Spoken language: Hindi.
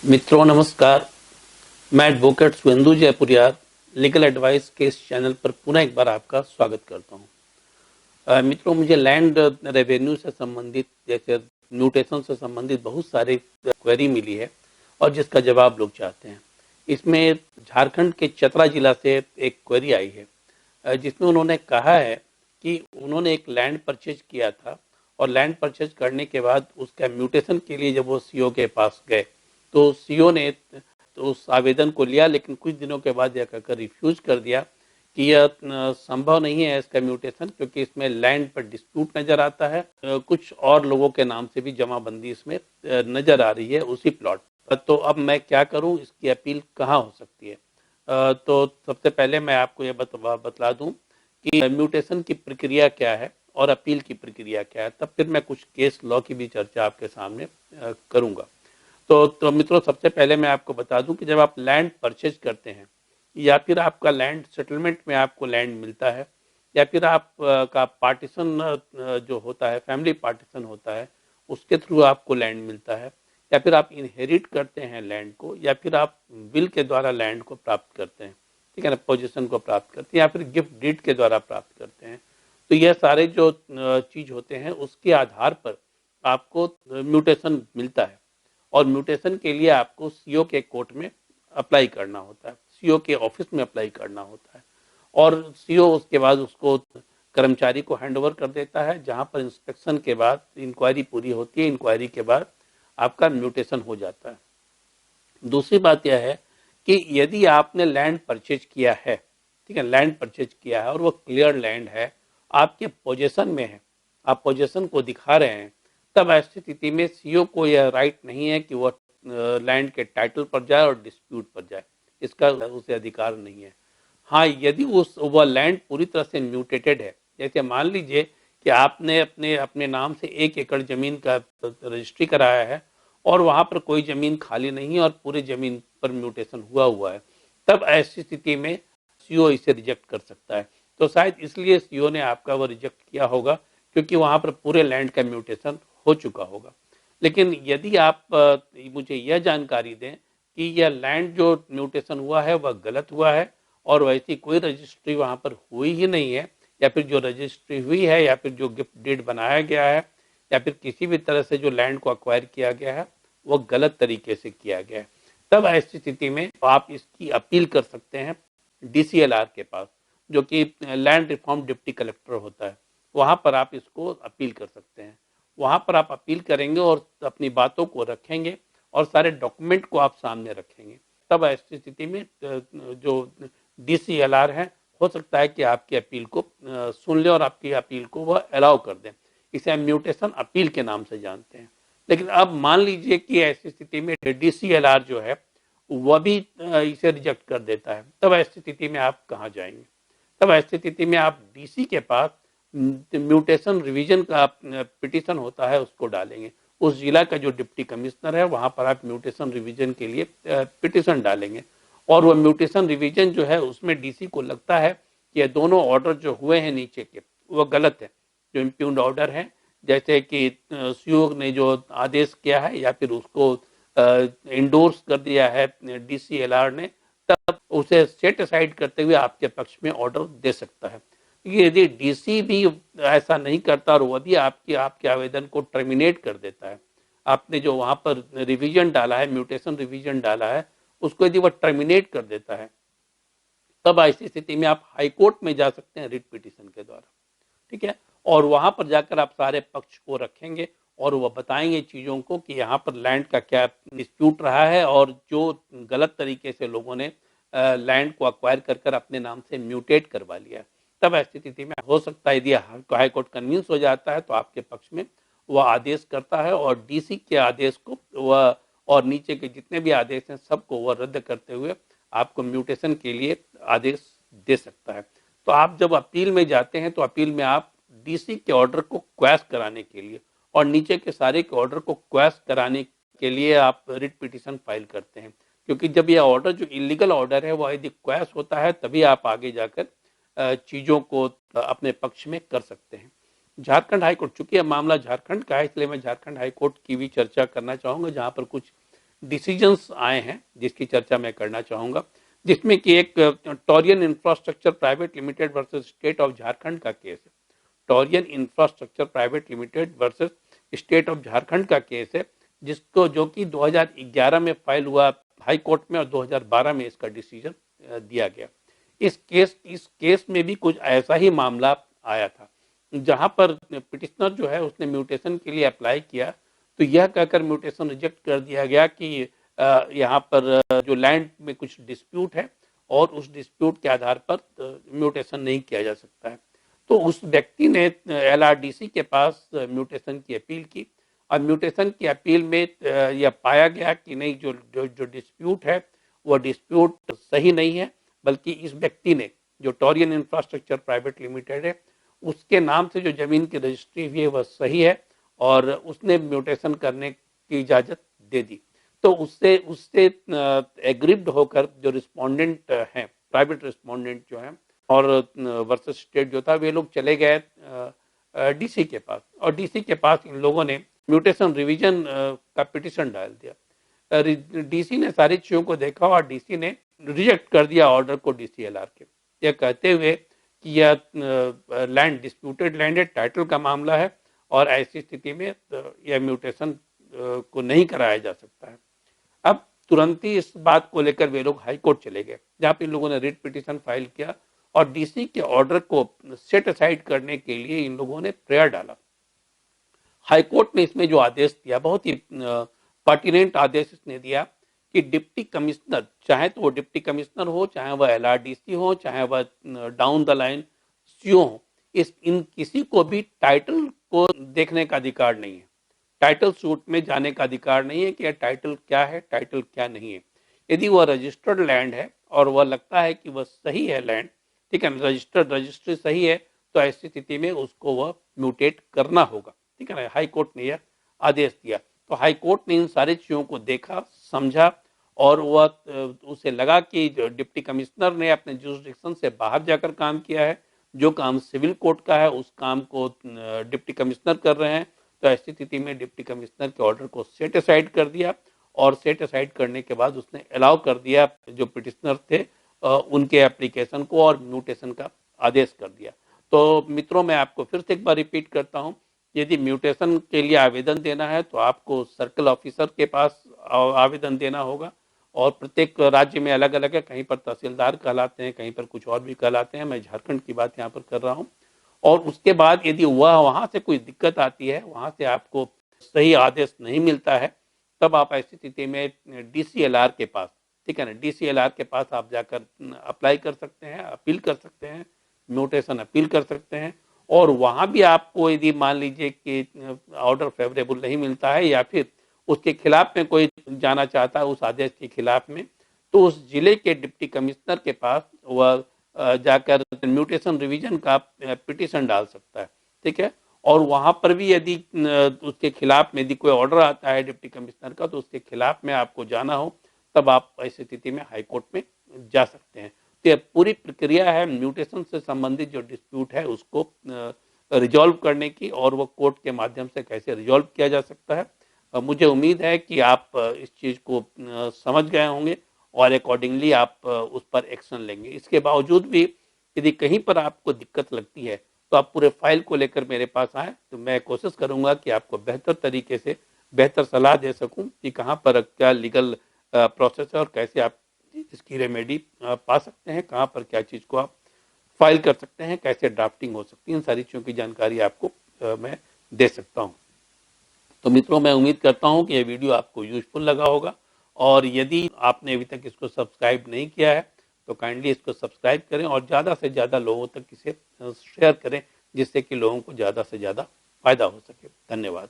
मित्रों नमस्कार। मैं advocate Suvendu Jaipuriyar legal advice के इस चैनल पर पुनः एक बार आपका स्वागत करता हूं। मित्रों, मुझे लैंड रेवेन्यू से संबंधित जैसे म्यूटेशन से संबंधित बहुत सारी क्वेरी मिली है और जिसका जवाब लोग चाहते हैं। इसमें झारखंड के चतरा जिला से एक क्वेरी आई है जिसमें उन्होंने कहा है कि उन्होंने एक लैंड परचेज किया था और लैंड परचेज करने के बाद उसका म्यूटेशन के लिए जब वो सीओ के पास गए तो सीओ ने तो उस आवेदन को लिया, लेकिन कुछ दिनों के बाद यह कहकर रिफ्यूज कर दिया कि यह संभव नहीं है इसका म्यूटेशन, क्योंकि इसमें लैंड पर डिस्प्यूट नजर आता है। कुछ और लोगों के नाम से भी जमाबंदी इसमें नजर आ रही है उसी प्लॉट पर। तो अब मैं क्या करूं, इसकी अपील कहाँ हो सकती है? तो सबसे पहले मैं आपको यह बतला दूं कि म्यूटेशन की प्रक्रिया क्या है और अपील की प्रक्रिया क्या है, तब फिर मैं कुछ केस लॉ की भी चर्चा आपके सामने करूंगा। तो मित्रों, सबसे पहले मैं आपको बता दूं कि जब आप लैंड परचेज करते हैं या फिर आपका लैंड सेटलमेंट में आपको लैंड मिलता है या फिर आप का पार्टीशन जो होता है, फैमिली पार्टीशन होता है, उसके थ्रू आपको लैंड मिलता है, या फिर आप इनहेरिट करते हैं लैंड को, या फिर आप विल के द्वारा लैंड को प्राप्त करते हैं, ठीक है ना, पोजीशन को प्राप्त करते हैं, या फिर गिफ्ट डीड के द्वारा प्राप्त करते हैं। तो यह सारे जो चीज होते हैं उसके आधार पर आपको म्यूटेशन मिलता है और म्यूटेशन के लिए आपको सीओ के कोर्ट में अप्लाई करना होता है, सीओ के ऑफिस में अप्लाई करना होता है और सीओ उसके बाद उसको कर्मचारी को हैंड ओवर कर देता है, जहां पर इंस्पेक्शन के बाद इंक्वायरी पूरी होती है। इंक्वायरी के बाद आपका म्यूटेशन हो जाता है। दूसरी बात यह है कि यदि आपने लैंड परचेज किया है, ठीक है, लैंड परचेज किया है और वो क्लियर लैंड है, आपके पोजेशन में है, आप पोजेशन को दिखा रहे हैं, तब ऐसी स्थिति में सीओ को यह राइट नहीं है कि वह लैंड के टाइटल पर जाए और डिस्प्यूट पर जाए, इसका उसे अधिकार नहीं है। हाँ, यदि उस वह लैंड पूरी तरह से म्यूटेटेड है, जैसे मान लीजिए कि आपने अपने अपने नाम से 1 एकड़ जमीन का रजिस्ट्री कराया है और वहां पर कोई जमीन खाली नहीं है और पूरे जमीन पर म्यूटेशन हुआ हुआ है, तब ऐसी स्थिति में सीओ इसे रिजेक्ट कर सकता है। तो शायद इसलिए सीओ ने आपका वो रिजेक्ट किया होगा, क्योंकि वहां पर पूरे लैंड का म्यूटेशन हो चुका होगा। लेकिन यदि आप मुझे यह जानकारी दें कि यह लैंड जो म्यूटेशन हुआ है वह गलत हुआ है और वैसी कोई रजिस्ट्री वहां पर हुई ही नहीं है, या फिर जो रजिस्ट्री हुई है या फिर जो गिफ्ट डीड बनाया गया है या फिर किसी भी तरह से जो लैंड को अक्वायर किया गया है वो गलत तरीके से किया गया है, तब ऐसी स्थिति में आप इसकी अपील कर सकते हैं डीसीएलआर के पास, जो कि लैंड रिफॉर्म डिप्टी कलेक्टर होता है। वहां पर आप इसको अपील कर सकते हैं। वहां पर आप अपील करेंगे और अपनी बातों को रखेंगे और सारे डॉक्यूमेंट को आप सामने रखेंगे, तब ऐसी स्थिति में जो डीसीएलआर है, हो सकता है कि आपकी अपील को सुन ले और आपकी अपील को वह अलाउ कर दें। इसे हम म्यूटेशन अपील के नाम से जानते हैं। लेकिन अब मान लीजिए कि ऐसी स्थिति में डीसीएलआर जो है वह भी इसे रिजेक्ट कर देता है, तब ऐसी स्थिति में आप कहाँ जाएंगे? तब ऐसी स्थिति में आप डीसी के पास म्यूटेशन रिवीजन का पिटीशन होता है उसको डालेंगे। उस जिला का जो डिप्टी कमिश्नर है वहां पर आप म्यूटेशन रिवीजन के लिए पिटीशन डालेंगे और वह म्यूटेशन रिवीजन जो है उसमें डीसी को लगता है कि ये दोनों ऑर्डर जो हुए हैं नीचे के वो गलत है, जो इम्प्यून्ड ऑर्डर है, जैसे कि सीओ ने जो आदेश किया है या फिर उसको इंडोर्स कर दिया है डीसीएलआर ने, तब उसे सेट असाइड करते हुए आपके पक्ष में ऑर्डर दे सकता है। यदि डीसी भी ऐसा नहीं करता और वह भी आपके आवेदन को टर्मिनेट कर देता है, आपने जो वहां पर रिवीजन डाला है, म्यूटेशन रिवीजन डाला है, उसको यदि वह टर्मिनेट कर देता है, तब ऐसी स्थिति में आप हाई कोर्ट में जा सकते हैं रिट पिटीशन के द्वारा, ठीक है। और वहां पर जाकर आप सारे पक्ष को रखेंगे और वह बताएंगे चीजों को कि यहाँ पर लैंड का क्या डिस्प्यूट रहा है और जो गलत तरीके से लोगों ने लैंड को अक्वायर कर कर अपने नाम से म्यूटेट करवा लिया। तब ऐसी स्थिति में हो सकता है यदि हाई कोर्ट कन्विंस हो जाता है तो आपके पक्ष में वह आदेश करता है और डीसी के आदेश को वह और नीचे के जितने भी आदेश हैं सबको वह रद्द करते हुए आपको म्यूटेशन के लिए आदेश दे सकता है। तो आप जब अपील में जाते हैं तो अपील में आप डीसी के ऑर्डर को क्वैश कराने के लिए और नीचे के सारे के ऑर्डर को क्वैश कराने के लिए आप रिट पिटीशन फाइल करते हैं, क्योंकि जब यह ऑर्डर जो इलीगल ऑर्डर है वह यदि क्वैश होता है तभी आप आगे जाकर चीजों को अपने पक्ष में कर सकते हैं। झारखंड हाईकोर्ट, चूंकि यह मामला झारखंड का है इसलिए मैं झारखंड हाईकोर्ट की भी चर्चा करना चाहूंगा, जहां पर कुछ डिसीजंस आए हैं जिसकी चर्चा मैं करना चाहूँगा, जिसमें कि एक Taurean infrastructure private limited versus state of Jharkhand का केस है। Taurean infrastructure private limited versus state of Jharkhand का केस है, जिसको जो कि 2011 में फाइल हुआ हाई कोर्ट में और 2012 में इसका डिसीजन दिया गया। इस केस में भी कुछ ऐसा ही मामला आया था, जहां पर पिटिशनर जो है उसने म्यूटेशन के लिए अप्लाई किया, तो यह कहकर म्यूटेशन रिजेक्ट कर दिया गया कि यहाँ पर जो लैंड में कुछ डिस्प्यूट है और उस डिस्प्यूट के आधार पर म्यूटेशन नहीं किया जा सकता है। तो उस व्यक्ति ने एलआरडीसी के पास म्यूटेशन की अपील की और म्यूटेशन की अपील में यह पाया गया कि नहीं, जो डिस्प्यूट है वह डिस्प्यूट सही नहीं है, बल्कि इस व्यक्ति ने, जो टॉरियन इंफ्रास्ट्रक्चर प्राइवेट लिमिटेड है, उसके नाम से जो जमीन की रजिस्ट्री हुई है वह सही है और उसने म्यूटेशन करने की इजाजत दे दी। तो उससे उससे एग्रीव्ड होकर जो रिस्पोंडेंट हैं, प्राइवेट रिस्पोंडेंट जो हैं और वर्सेस स्टेट जो था, वे लोग चले गए डीसी के पास और डीसी के पास इन लोगों ने म्यूटेशन रिवीजन का पिटिशन डाल दिया। डीसी ने सारी चीजों को देखा और डीसी ने रिजेक्ट कर दिया ऑर्डर को डीसीएलआर के, यह कहते हुए कि यह लैंड डिस्प्यूटेड लैंड है, टाइटल का मामला है और ऐसी स्थिति में यह म्यूटेशन को नहीं कराया जा सकता है। अब तुरंत ही इस बात को लेकर वे लोग हाई कोर्ट चले गए, जहां पर इन लोगों ने रिट पिटिशन फाइल किया और डीसी के ऑर्डर को सेट असाइड करने के लिए इन लोगों ने प्रेयर डाला। हाई कोर्ट ने इसमें जो आदेश दिया, बहुत ही पर्टिनेंट आदेश इसने दिया कि डिप्टी कमिश्नर, चाहे तो वो डिप्टी कमिश्नर हो, चाहे वह एलआरडीसी हो, चाहे वह डाउन द लाइन सीओ हो, इन किसी को भी टाइटल को देखने का अधिकार नहीं है, टाइटल सूट में जाने का अधिकार नहीं है कि यह टाइटल क्या है, टाइटल क्या नहीं है। यदि वह रजिस्टर्ड लैंड है और वह लगता है कि वह सही है लैंड, ठीक है, रजिस्ट्री सही है, तो ऐसी स्थिति में उसको वह म्यूटेट करना होगा, ठीक है ना। हाई कोर्ट ने यह आदेश दिया, तो हाई कोर्ट ने इन सारी चीजों को देखा, समझा और वह उसे लगा कि डिप्टी कमिश्नर ने अपने जुरिस्डिक्शन से बाहर जाकर काम किया है, जो काम सिविल कोर्ट का है उस काम को डिप्टी कमिश्नर कर रहे हैं, तो ऐसी स्थिति में डिप्टी कमिश्नर के ऑर्डर को सेट असाइड कर दिया और सेट असाइड करने के बाद उसने अलाउ कर दिया जो पिटिशनर थे उनके एप्लीकेशन को और म्यूटेशन का आदेश कर दिया। तो मित्रों, मैं आपको फिर से एक बार रिपीट करता हूं, यदि म्यूटेशन के लिए आवेदन देना है तो आपको सर्कल ऑफिसर के पास आवेदन देना होगा और प्रत्येक राज्य में अलग अलग है, कहीं पर तहसीलदार कहलाते हैं, कहीं पर कुछ और भी कहलाते हैं, मैं झारखंड की बात यहाँ पर कर रहा हूँ। और उसके बाद यदि वह वहाँ से कोई दिक्कत आती है, वहाँ से आपको सही आदेश नहीं मिलता है, तब आप ऐसी स्थिति में डीसीएलआर के पास, ठीक है ना, डीसीएलआर के पास आप जाकर अप्लाई कर सकते हैं, अपील कर सकते हैं, म्यूटेशन अपील कर सकते हैं। और वहाँ भी आपको यदि मान लीजिए कि ऑर्डर फेवरेबल नहीं मिलता है या फिर उसके खिलाफ में कोई जाना चाहता है उस आदेश के खिलाफ में, तो उस जिले के डिप्टी कमिश्नर के पास वह जाकर म्यूटेशन रिवीजन का पिटिशन डाल सकता है, ठीक है। और वहां पर भी यदि उसके खिलाफ में यदि कोई ऑर्डर आता है डिप्टी कमिश्नर का, तो उसके खिलाफ में आपको जाना हो, तब आप ऐसी स्थिति में हाई कोर्ट में जा सकते हैं। तो यह पूरी प्रक्रिया है म्यूटेशन से संबंधित जो डिस्प्यूट है उसको रिजॉल्व करने की, और वो कोर्ट के माध्यम से कैसे रिजॉल्व किया जा सकता है। मुझे उम्मीद है कि आप इस चीज को समझ गए होंगे और अकॉर्डिंगली आप उस पर एक्शन लेंगे। इसके बावजूद भी यदि कहीं पर आपको दिक्कत लगती है तो आप पूरे फाइल को लेकर मेरे पास आए, तो मैं कोशिश करूंगा कि आपको बेहतर तरीके से बेहतर सलाह दे सकूं कि कहां पर क्या लीगल प्रोसेस है और कैसे आप इसकी रेमेडी पा सकते हैं, कहां पर क्या चीज़ को आप फाइल कर सकते हैं, कैसे ड्राफ्टिंग हो सकती है, इन सारी चीज़ों की जानकारी आपको मैं दे सकता हूं। तो मित्रों, मैं उम्मीद करता हूं कि यह वीडियो आपको यूजफुल लगा होगा और यदि आपने अभी तक इसको सब्सक्राइब नहीं किया है तो काइंडली इसको सब्सक्राइब करें और ज़्यादा से ज़्यादा लोगों तक इसे शेयर करें, जिससे कि लोगों को ज़्यादा से ज़्यादा फायदा हो सके। धन्यवाद।